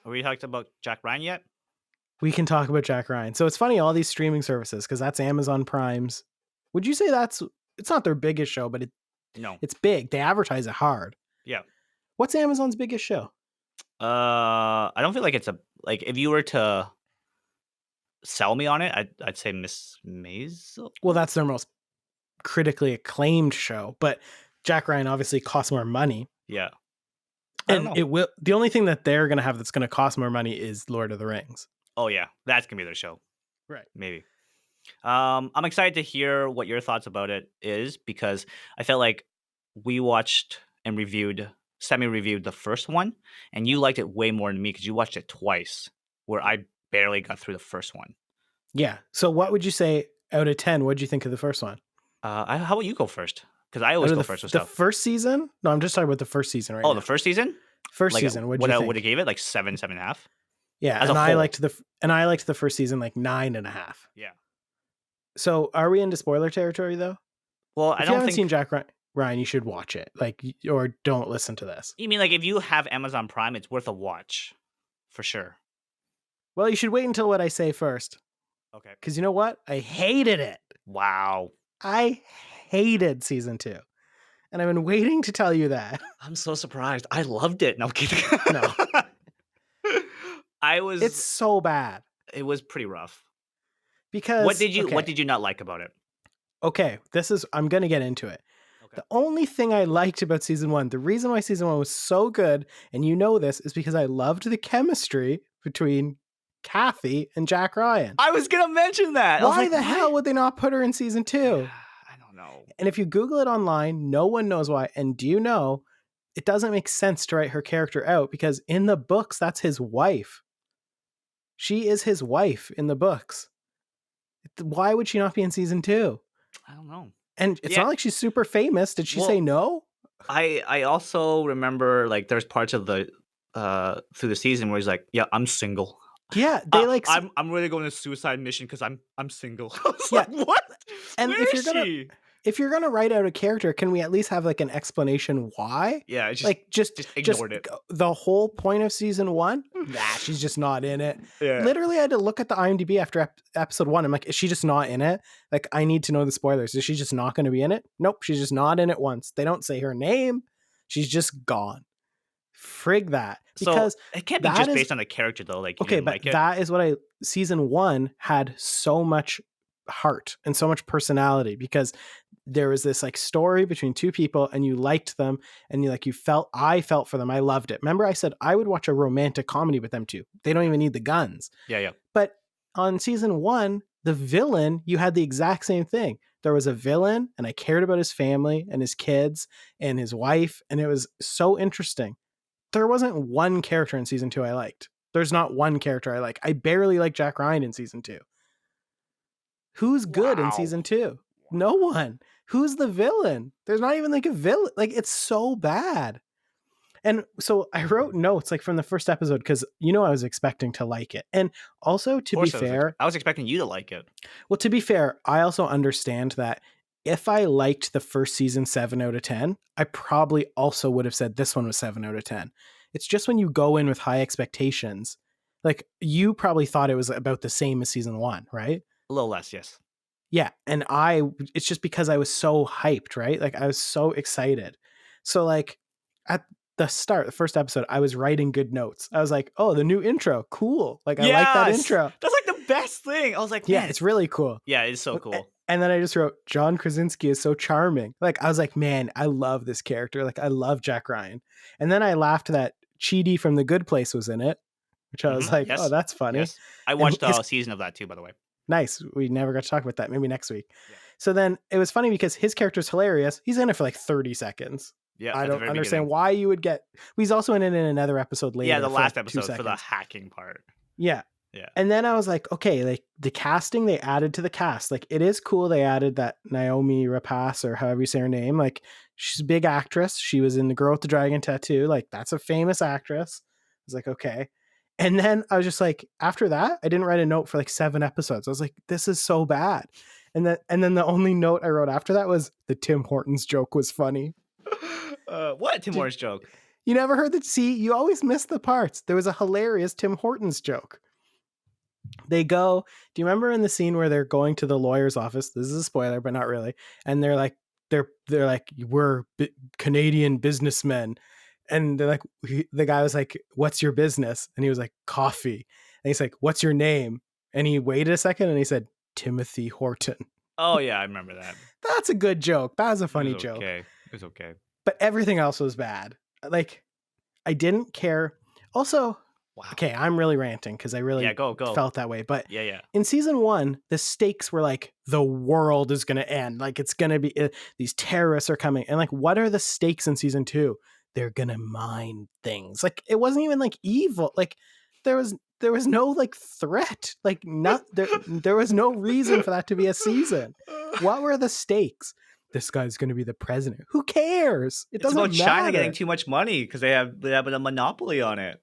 Have we talked about Jack Ryan yet? We can talk about Jack Ryan. So it's funny, all these streaming services, because that's Amazon Prime's. Would you say it's not their biggest show, but No. it's big. They advertise it hard. Yeah. What's Amazon's biggest show? I don't feel like it's a like if you were to sell me on it, I'd say Miss Maisel. Well, that's their most critically acclaimed show, but Jack Ryan obviously costs more money. Yeah. I don't And know. it will. The only thing that they're going to have that's going to cost more money is Lord of the Rings. Oh yeah, that's gonna be their show. Right. Maybe. I'm excited to hear what your thoughts about it is because I felt like we watched and semi-reviewed the first one, and you liked it way more than me because you watched it twice, where I barely got through the first one. Yeah. So what would you say out of 10? What did you think of the first one? How about you go first? Because I Out always of go first with the stuff. first season? No, I'm just talking about the first season right Oh, now. the first season? First Like season. What what did I you would think? have gave it like 7.5. Yeah, as a and I whole. liked the first season like 9.5. Yeah. So are we into spoiler territory though? Well, If I you don't haven't think seen Jack Ryan, you should watch it. Like, or don't listen to this. you mean like if you have Amazon Prime, it's worth a watch for sure. Well, you should wait until what I say first. Okay. Because you know what? I hated it. Wow. I hated season 2. And I've been waiting to tell you that. I'm so surprised. I loved it. No I'm kidding. No. I was. It's so bad. It was pretty rough. Because What did okay, you not like about it? okay, I'm gonna get into it. Okay. The only thing I liked about season 1, the reason why season 1 was so good, and you know this, is because I loved the chemistry between Kathy and Jack Ryan. I was gonna mention that. I was Why like, the hell would they not put her in season 2? I don't know. And if you Google it online, no one knows why. And do you know, it doesn't make sense to write her character out because in the books, that's his wife. She is his wife in the books. Why would she not be in season 2? I don't know. And it's Yeah. not like she's super famous. Did she Well, say no? I also remember like there's parts of the through the season where he's like, yeah, I'm single. Yeah, they like. I'm really going to suicide mission because I'm single. I was Yeah. like, what? And Where if is she? if you're gonna write out a character, can we at least have like an explanation why? Yeah, it's just Like just ignored it. the whole point of season 1? Nah, she's just not in it. Yeah. Literally, I had to look at the IMDb after episode 1. I'm like, is she just not in it? Like, I need to know the spoilers. Is she just not going to be in it? Nope, she's just not in it once. They don't say her name. She's just gone. Frig that. Because so it can't be just based on the character though. Like you okay, didn't but like it. that is what season 1 had so much heart and so much personality because there was this like story between two people and you liked them and I felt for them. I loved it. Remember I said I would watch a romantic comedy with them too. They don't even need the guns. Yeah. But on season 1, the villain, you had the exact same thing. There was a villain and I cared about his family and his kids and his wife. And it was so interesting. There wasn't one character in season 2 I liked. There's not one character I like. I barely like Jack Ryan in season 2. Who's good in season 2? No one. Who's the villain? There's not even like a villain. Like it's so bad. And so I wrote notes like from the first episode because I was expecting to like it. And also to be fair, I was expecting you to like it. well, to be fair, I also understand that if I liked the first season 7 out of 10, I probably also would have said this one was 7 out of 10. It's just when you go in with high expectations, like you probably thought it was about the same as season 1, right? A little less, yes. Yeah. And it's just because I was so hyped, right? Like I was so excited. So like at the start, the first episode, I was writing good notes. I was like, oh, the new intro. Cool. Like I like that intro. That's like the best thing. I was like, yeah, man, it's really cool. Yeah, it's so cool. And then I just wrote, John Krasinski is so charming. Like I was like, man, I love this character. Like I love Jack Ryan. And then I laughed that Chidi from The Good Place was in it, which I was like, yes. oh, that's funny. Yes. I watched a season of that too, by the way. Nice. We never got to talk about that. Maybe next week. Yeah. So then it was funny because his character's hilarious. He's in it for like 30 seconds. Yeah, I don't understand why you would get. He's also in it in another episode later. Yeah, the last like episode for the hacking part. Yeah. Yeah. And then I was like, okay, like the casting they added to the cast, like it is cool. They added that Naomi Rapace or however you say her name. Like she's a big actress. She was in The Girl with the Dragon Tattoo. Like that's a famous actress. I was like, okay. And then I was just like, after that, I didn't write a note for like 7 episodes. I was like, this is so bad. And then the only note I wrote after that was the Tim Hortons joke was funny. What Tim Hortons joke? You never heard the see, you always miss the parts. There was a hilarious Tim Hortons joke. They go, do you remember in the scene where they're going to the lawyer's office? This is a spoiler, but not really. And they're like, we're Canadian businessmen. And they're like, the guy was like, what's your business? And he was like, coffee. And he's like, what's your name? And he waited a second and he said, Timothy Horton. Oh yeah, I remember that. That's a good joke. That was a It funny was joke. okay. It was okay. But everything else was bad. Like, I didn't care. Also, Wow. okay, I'm really ranting because I really go. felt that way. But Yeah. in season 1, the stakes were like the world is going to end. Like it's going to be these terrorists are coming. And like, what are the stakes in season 2? They're going to mine things. Like it wasn't even like evil. Like there was no like threat. Like not there was no reason for that to be a season. What were the stakes? This guy's going to be the president. Who cares? It It's doesn't about matter. China getting too much money because they have a monopoly on it,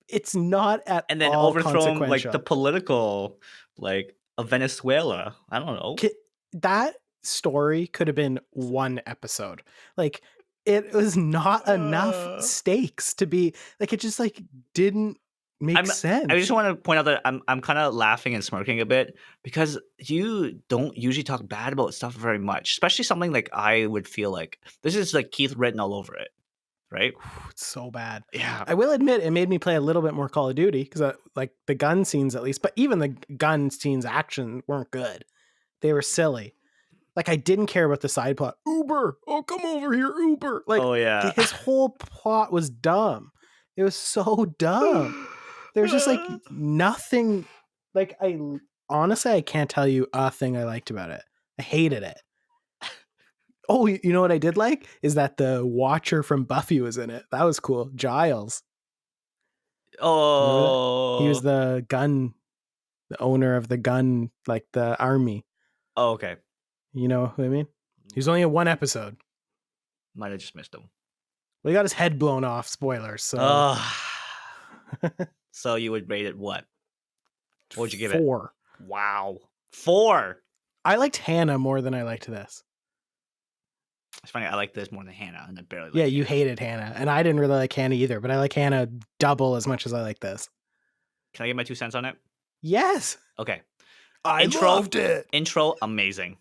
It's not at and then all overthrow like consequential. the political like of Venezuela. I don't know. That story could have been one episode. Like it was not enough stakes to be like it just like didn't make sense. I just want to point out that I'm kind of laughing and smirking a bit because you don't usually talk bad about stuff very much, especially something like I would feel like this is like Keith written all over it, right? It's so bad. Yeah. I will admit it made me play a little bit more Call of Duty because like the gun scenes at least, but even the gun scenes action weren't good. They were silly. Like I didn't care about the side plot. Uber, oh come over here, Uber. Like Oh yeah. his whole plot was dumb. It was so dumb. There's just like nothing. Like I honestly I can't tell you a thing I liked about it. I hated it. Oh, you know what I did like is that the Watcher from Buffy was in it. That was cool. Giles. Oh. He was the owner of the gun, like the army. Oh, okay. You know who I mean? He was only in one episode. Might have just missed him. Well, he got his head blown off. Spoilers. So, so you would rate it what? What would you give 4. it? Wow, 4. I liked Hannah more than I liked this. It's funny. I like this more than Hannah, and I barely. Yeah, you hated Hannah, and I didn't really like Hannah either. But I like Hannah double as much as I like this. Can I get my 2 cents on it? Yes. Okay. I loved it. Intro, amazing.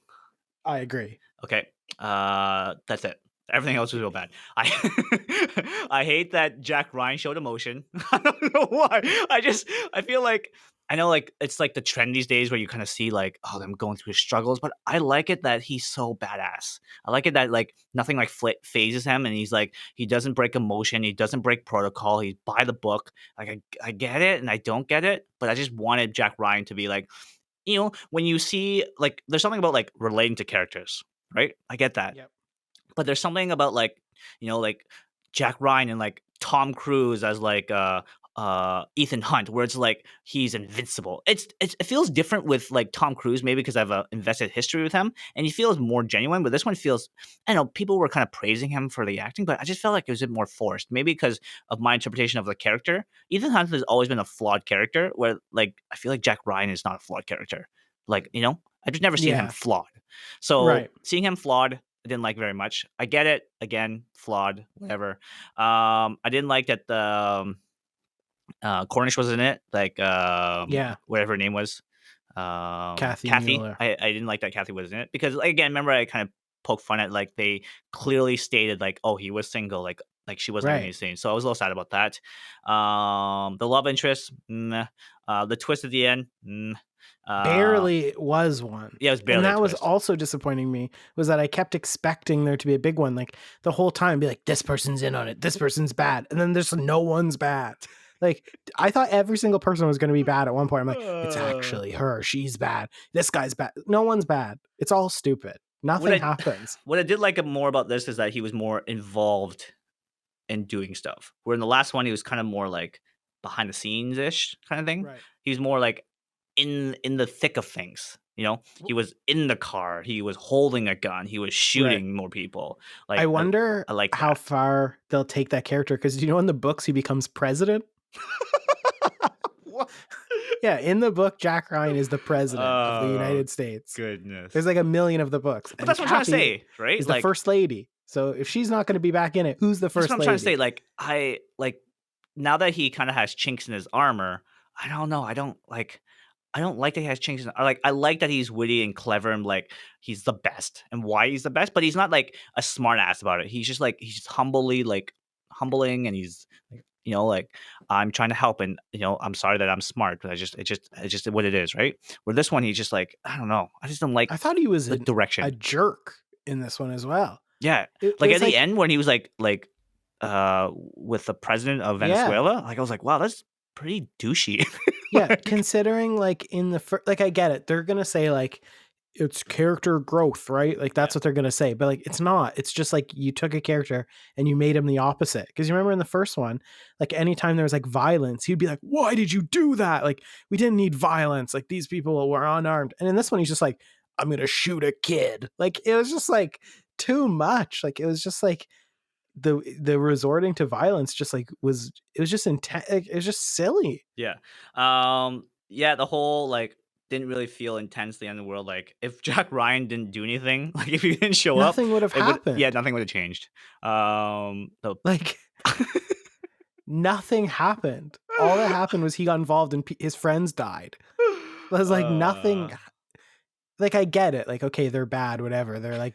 I agree. Okay. That's it. Everything else was real bad. I hate that Jack Ryan showed emotion. I don't know why. I feel like I know like it's like the trend these days where you kind of see like oh them going through his struggles, but I like it that he's so badass. I like it that like nothing like phases him, and he's like he doesn't break emotion, he doesn't break protocol, he's by the book. Like I get it and I don't get it, but I just wanted Jack Ryan to be like you know, when you see like there's something about like relating to characters, right? I get that. Yep. But there's something about like, you know, like Jack Ryan and like Tom Cruise as like Ethan Hunt, where it's like he's invincible. It feels different with like Tom Cruise, maybe because I've a invested history with him, and he feels more genuine. But this one feels, I don't know, people were kind of praising him for the acting, but I just felt like it was a bit more forced, maybe because of my interpretation of the character. Ethan Hunt has always been a flawed character, where like I feel like Jack Ryan is not a flawed character. Like you know, I just never seen him flawed. So seeing him flawed. I didn't like very much. I get it. Again, flawed, whatever. I didn't like that the Cornish was in it, like whatever her name was. Kathy. Mueller. I didn't like that Kathy was in it because again, remember I kind of poked fun at like they clearly stated like, oh, he was single, like she wasn't in anything. So I was a little sad about that. The love interest, the twist at the end, barely was one. Yeah, it was barely. And that was also disappointing me, was that I kept expecting there to be a big one, like the whole time, be like, this person's in on it, this person's bad, and then there's no one's bad. Like I thought every single person was going to be bad at one point. I'm like, it's actually her. She's bad. This guy's bad. No one's bad. It's all stupid. Nothing happens. What I did like more about this is that he was more involved in doing stuff. Where in the last one, he was kind of more like behind the scenes ish kind of thing. Right. He was more like in the thick of things. You know, he was in the car. He was holding a gun. He was shooting more people. Like I wonder I like how far they'll take that character, because you know in the books he becomes president. What? Yeah, in the book, Jack Ryan is the president of the United States. Goodness. There's like a million of the books. But that's what I'm trying to say, right? Is like, the first lady. So if she's not going to be back in it, who's the That's what first I'm trying to say. lady? Like I like now that he kind of has chinks in his armor. I don't know. I don't like that he has chinks. I like that he's witty and clever and like he's the best and why he's the best. But he's not like a smart ass about it. He's just humbly like humbling and he's like, like I'm trying to help and I'm sorry that I'm smart, but it's just what it is, right? Where this one he's just like I don't know. I just don't like I thought he was the a direction. jerk in this one as well. Yeah, It like was at the like, end when he was with the president of yeah, Venezuela, like I was like, wow, that's pretty douchey. yeah. Like, Considering like in the like, I get it. They're gonna say like it's character growth, right? Like yeah, that's what they're gonna say, but like it's not. It's just like you took a character and you made him the opposite. Because you remember in the first one, like anytime there was like violence, he'd be like, "Why did you do that? Like we didn't need violence. Like these people were unarmed." And in this one, he's just like, "I'm gonna shoot a kid." Like it was just like too much. Like it was just like the resorting to violence just like was it was just intense. Like, it was just silly. yeah, yeah. The whole like didn't really feel intense. The end of the world. Like if Jack Ryan didn't do anything, like if he didn't show up, Nothing would have it would yeah, happened. nothing would have changed. The Like nothing happened. All that happened was he got involved and his friends died. It was like uh, nothing. Like I get it. Like okay, they're bad, whatever. They're like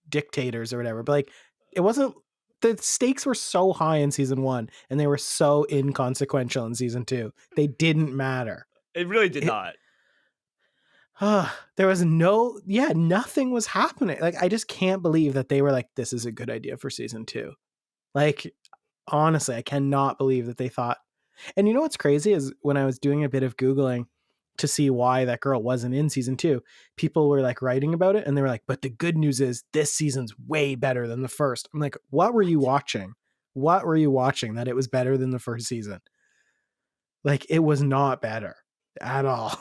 dictators or whatever. But like it wasn't. The stakes were so high in season one, and they were so inconsequential in season two. They didn't matter. it really did It not. there was no, yeah, nothing was happening. Like I just can't believe that they were like, this is a good idea for season two. Like honestly, I cannot believe that they thought. And you know what's crazy is when I was doing a bit of Googling to see why that girl wasn't in season two, people were like writing about it and they were like, but the good news is this season's way better than the first. I'm like, what were you watching? What were you watching that it was better than the first season? Like it was not better at all.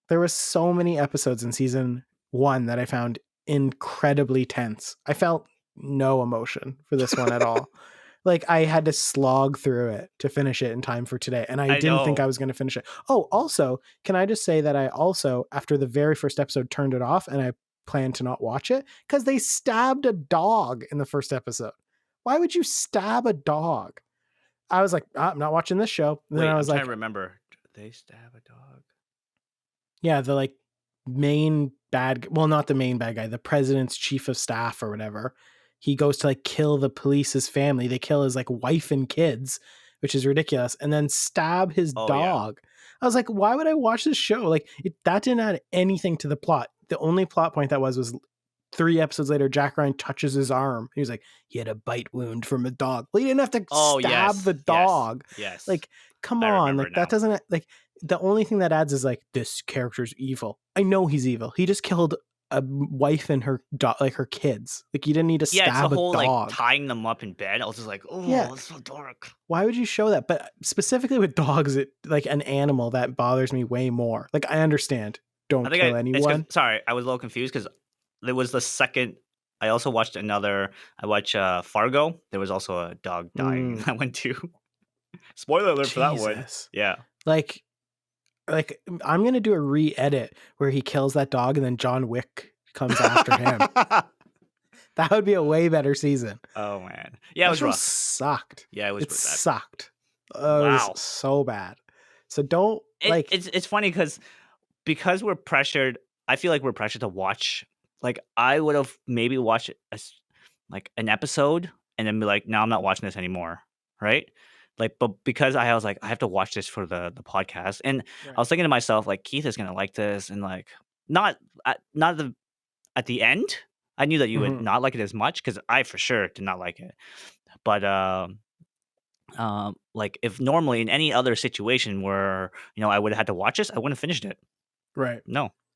There were so many episodes in season one that I found incredibly tense. I felt no emotion for this one at all. Like I had to slog through it to finish it in time for today, and I I didn't think I know. was going to finish it. Oh, also, can I just say that I also, after the very first episode, turned it off and I planned to not watch it because they stabbed a dog in the first episode. Why would you stab a dog? I was like, I'm not watching this show. And then Wait, I I'm was trying to like, remember. Did they stab a dog? yeah, the like main bad, well, not the main bad guy, the president's chief of staff or whatever. He goes to like kill the police's family. They kill his like wife and kids, which is ridiculous, and then stab his Oh yeah. dog. I was like, why would I watch this show? Like that didn't add anything to the plot. The only plot point that was 3 episodes later, Jack Ryan touches his arm. He was like, he had a bite wound from a dog. Well, he didn't have to Oh stab yes, the yes, dog. yes. Like, come I on. remember Like, it that now. doesn't, like, the only thing that adds is like, this character's evil. I know he's evil. He just killed a wife and her dog, like her kids. Like, you didn't need to Yeah, it's the stab a whole like dog. tying them up in bed. I was just like, Yeah. oh, it's so dark. Why would you show that? But specifically with dogs, it like an animal that bothers me way more. Like, I understand. I Don't think kill it's because anyone. sorry, I was a little confused because there was the second. I also watched another. I watched Fargo. There was also a dog dying in Mm, that one too. Spoiler alert for that one. Jesus. Yeah. Like, I'm gonna do a re-edit where he kills that dog and then John Wick comes after him. That would be a way better season. Oh man. Yeah, it That was show rough. sucked. Yeah, it was It really bad. sucked. It was Wow. so bad. So don't It, like. it's funny because we're pressured. I feel like we're pressured to watch. Like I would have maybe watched like an episode and then be like, no, I'm not watching this anymore. Right. Like, but because I was like, I have to watch this for the podcast, and I Right. was thinking to myself, like, Keith is gonna like this, and like, not not at the end. I knew that you would Mhm. not like it as much because I for sure did not like it. But like if normally in any other situation where I would have had to watch this, I wouldn't have finished it. Right. No.